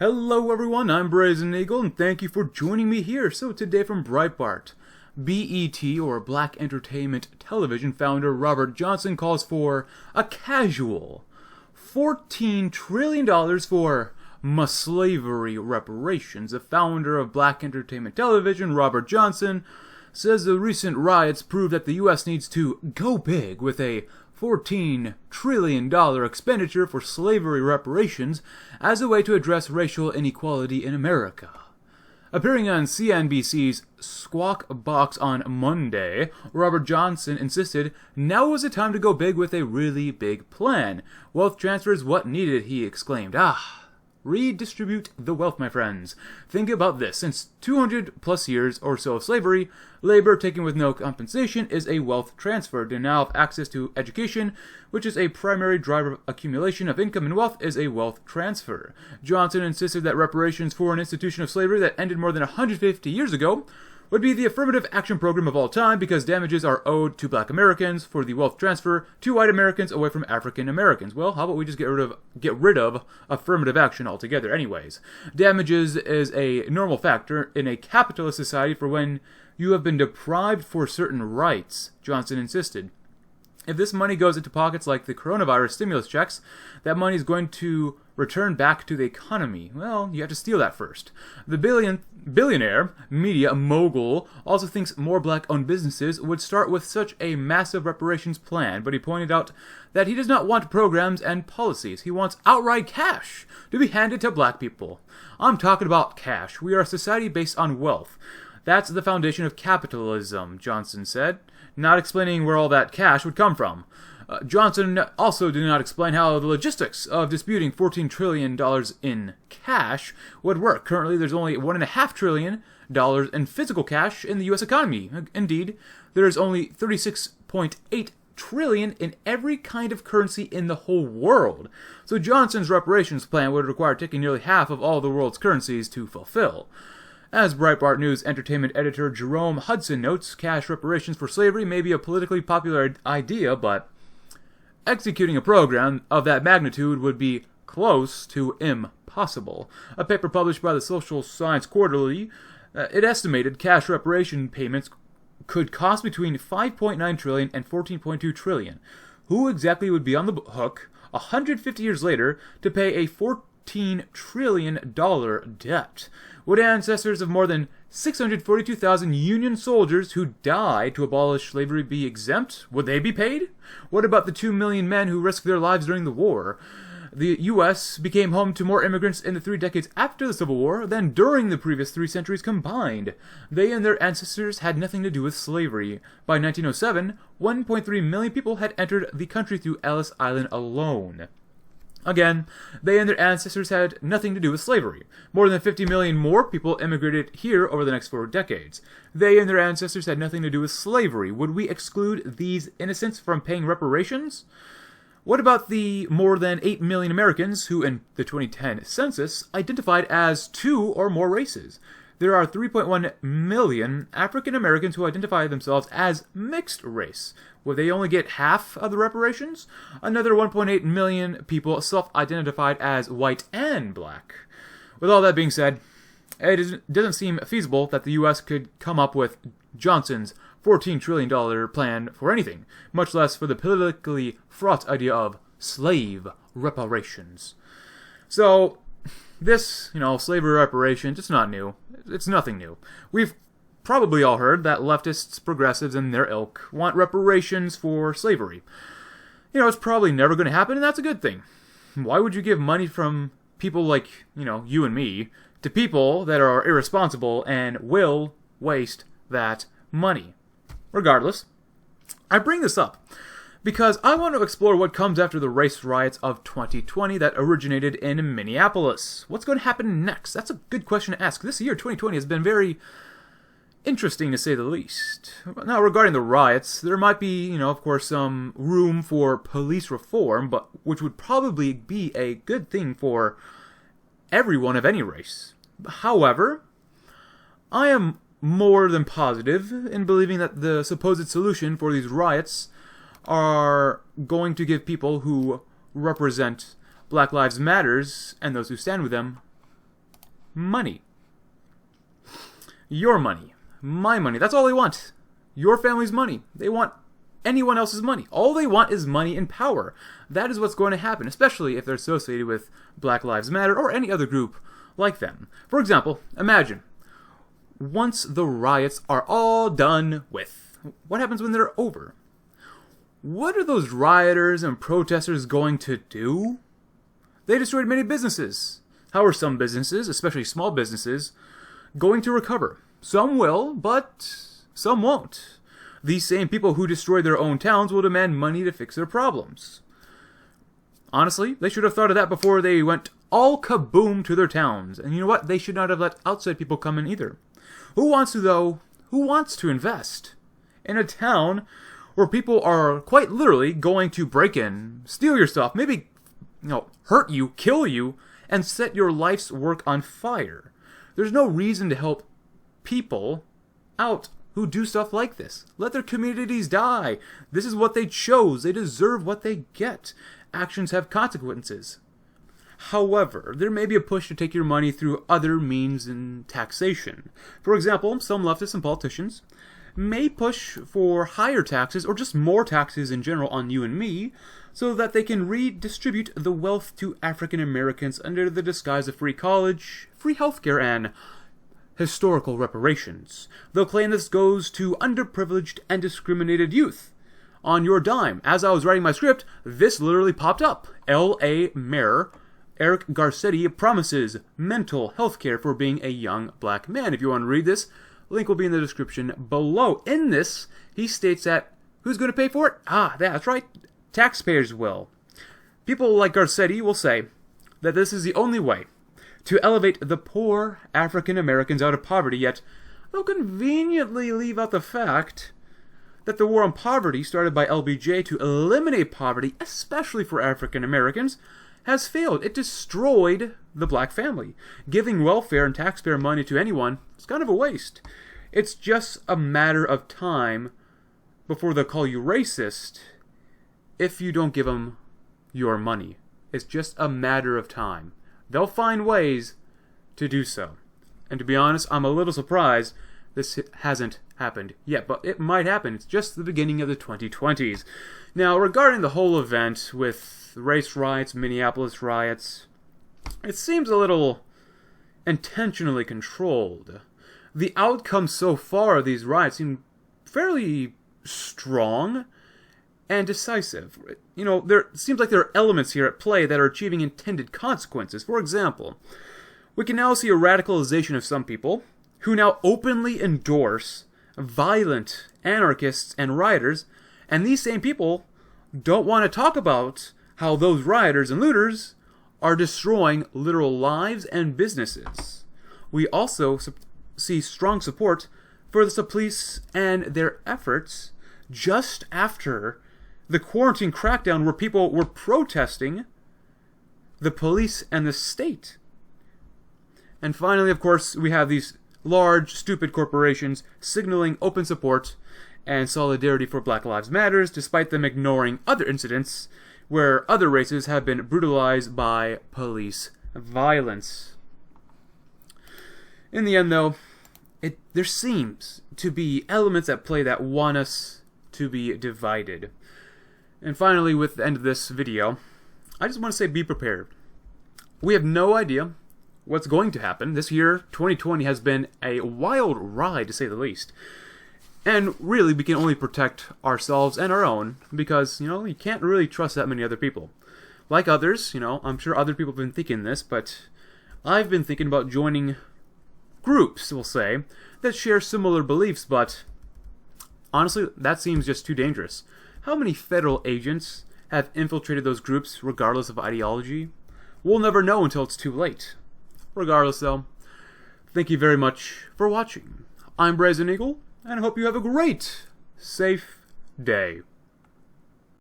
Hello everyone, I'm Brazen Eagle, and thank you for joining me here. So today from Breitbart, BET, or Black Entertainment Television founder Robert Johnson calls for a casual $14 trillion for slavery reparations. The founder of Black Entertainment Television, Robert Johnson, says the recent riots prove that the U.S. needs to go big with a $14 trillion expenditure for slavery reparations as a way to address racial inequality in America. Appearing on CNBC's Squawk Box on Monday, Robert Johnson insisted now was the time to go big with a really big plan. Wealth transfer is what needed, he exclaimed. Redistribute the wealth, my friends. Think about this. Since 200 plus years or so of slavery, labor taken with no compensation is a wealth transfer. Denial of access to education, which is a primary driver of accumulation of income and wealth, is a wealth transfer. Johnson insisted that reparations for an institution of slavery that ended more than 150 years ago would be the affirmative action program of all time because damages are owed to Black Americans for the wealth transfer to white Americans away from African Americans. Well, how about we just get rid of affirmative action altogether anyways? Damages is a normal factor in a capitalist society for when you have been deprived for certain rights, Johnson insisted. If this money goes into pockets like the coronavirus stimulus checks, that money is going to return back to the economy. Well, you have to steal that first. The billionaire media mogul also thinks more black-owned businesses would start with such a massive reparations plan, but he pointed out that he does not want programs and policies. He wants outright cash to be handed to black people. I'm talking about cash. We are a society based on wealth. That's the foundation of capitalism, Johnson said, not explaining where all that cash would come from. Johnson also did not explain how the logistics of disputing $14 trillion in cash would work. Currently, there's only $1.5 trillion in physical cash in the U.S. economy. Indeed, there is only $36.8 trillion in every kind of currency in the whole world. So Johnson's reparations plan would require taking nearly half of all the world's currencies to fulfill. As Breitbart News entertainment editor Jerome Hudson notes, cash reparations for slavery may be a politically popular idea, but executing a program of that magnitude would be close to impossible. A paper published by the Social Science Quarterly, it estimated cash reparation payments could cost between $5.9 trillion and $14.2 trillion. Who exactly would be on the hook 150 years later to pay a $14 trillion debt? Would ancestors of more than 642,000 Union soldiers who died to abolish slavery be exempt? Would they be paid? What about the 2 million men who risked their lives during the war? The U.S. became home to more immigrants in the 3 decades after the Civil War than during the previous 3 centuries combined. They and their ancestors had nothing to do with slavery. By 1907, 1.3 million people had entered the country through Ellis Island alone. Again, they and their ancestors had nothing to do with slavery. More than 50 million more people immigrated here over the next 4 decades. They and their ancestors had nothing to do with slavery. Would we exclude these innocents from paying reparations? What about the more than 8 million Americans who, in the 2010 census, identified as 2 or more races? There are 3.1 million African Americans who identify themselves as mixed race. Would they only get half of the reparations? Another 1.8 million people self-identified as white and black. With all that being said, it doesn't seem feasible that the U.S. could come up with Johnson's $14 trillion plan for anything, much less for the politically fraught idea of slave reparations. So, this, slavery reparations, it's not new. It's nothing new. We've probably all heard that leftists, progressives, and their ilk want reparations for slavery. It's probably never going to happen, and that's a good thing. Why would you give money from people like, you and me, to people that are irresponsible and will waste that money? Regardless, I bring this up because I want to explore what comes after the race riots of 2020 that originated in Minneapolis. What's going to happen next? That's a good question to ask. This year, 2020, has been very interesting to say the least. Now, regarding the riots, there might be, of course, some room for police reform, but which would probably be a good thing for everyone of any race. However, I am more than positive in believing that the supposed solution for these riots are going to give people who represent Black Lives Matters and those who stand with them money. Your money. My money. That's all they want. Your family's money. They want anyone else's money. All they want is money and power. That is what's going to happen, especially if they're associated with Black Lives Matter or any other group like them. For example, imagine, once the riots are all done with, what happens when they're over? What are those rioters and protesters going to do? They destroyed many businesses. How are some businesses, especially small businesses, going to recover? Some will, but some won't. These same people who destroyed their own towns will demand money to fix their problems. Honestly, they should have thought of that before they went all kaboom to their towns. And you know what? They should not have let outside people come in either. Who wants to, though? Who wants to invest in a town where people are quite literally going to break in, steal your stuff, maybe, hurt you, kill you, and set your life's work on fire? There's no reason to help people out who do stuff like this. Let their communities die. This is what they chose. They deserve what they get. Actions have consequences. However, there may be a push to take your money through other means in taxation. For example, some leftists and politicians may push for higher taxes or just more taxes in general on you and me so that they can redistribute the wealth to African Americans under the disguise of free college, free healthcare, and historical reparations. They'll claim this goes to underprivileged and discriminated youth. On your dime, as I was writing my script, this literally popped up. L.A. Mayor Eric Garcetti promises mental health care for being a young black man. If you want to read this, link will be in the description below. In this, he states that who's going to pay for it? That's right, taxpayers will. People like Garcetti will say that this is the only way to elevate the poor African Americans out of poverty, yet they'll conveniently leave out the fact that the war on poverty started by LBJ to eliminate poverty, especially for African Americans, has failed. It destroyed the black family. Giving welfare and taxpayer money to anyone is kind of a waste. It's just a matter of time before they'll call you racist if you don't give them your money. It's just a matter of time. They'll find ways to do so. And to be honest, I'm a little surprised this hasn't happened yet, but it might happen. It's just the beginning of the 2020s. Now, regarding the whole event with race riots, Minneapolis riots, it seems a little intentionally controlled. The outcome so far of these riots seem fairly strong and decisive. There seems like there are elements here at play that are achieving intended consequences. For example, we can now see a radicalization of some people who now openly endorse violent anarchists and rioters, and these same people don't want to talk about how those rioters and looters are destroying literal lives and businesses. We also see strong support for the police and their efforts just after the quarantine crackdown where people were protesting the police and the state. And finally, of course, we have these large, stupid corporations signaling open support and solidarity for Black Lives Matter, despite them ignoring other incidents where other races have been brutalized by police violence. In the end, though, there seems to be elements at play that want us to be divided. And finally, with the end of this video, I just want to say be prepared. We have no idea what's going to happen. This year, 2020, has been a wild ride, to say the least. And really, we can only protect ourselves and our own, because, you can't really trust that many other people. Like others, I'm sure other people have been thinking this, but I've been thinking about joining groups, we'll say, that share similar beliefs, but honestly, that seems just too dangerous. How many federal agents have infiltrated those groups regardless of ideology? We'll never know until it's too late. Regardless, though, thank you very much for watching. I'm Brazen Eagle, and I hope you have a great, safe day.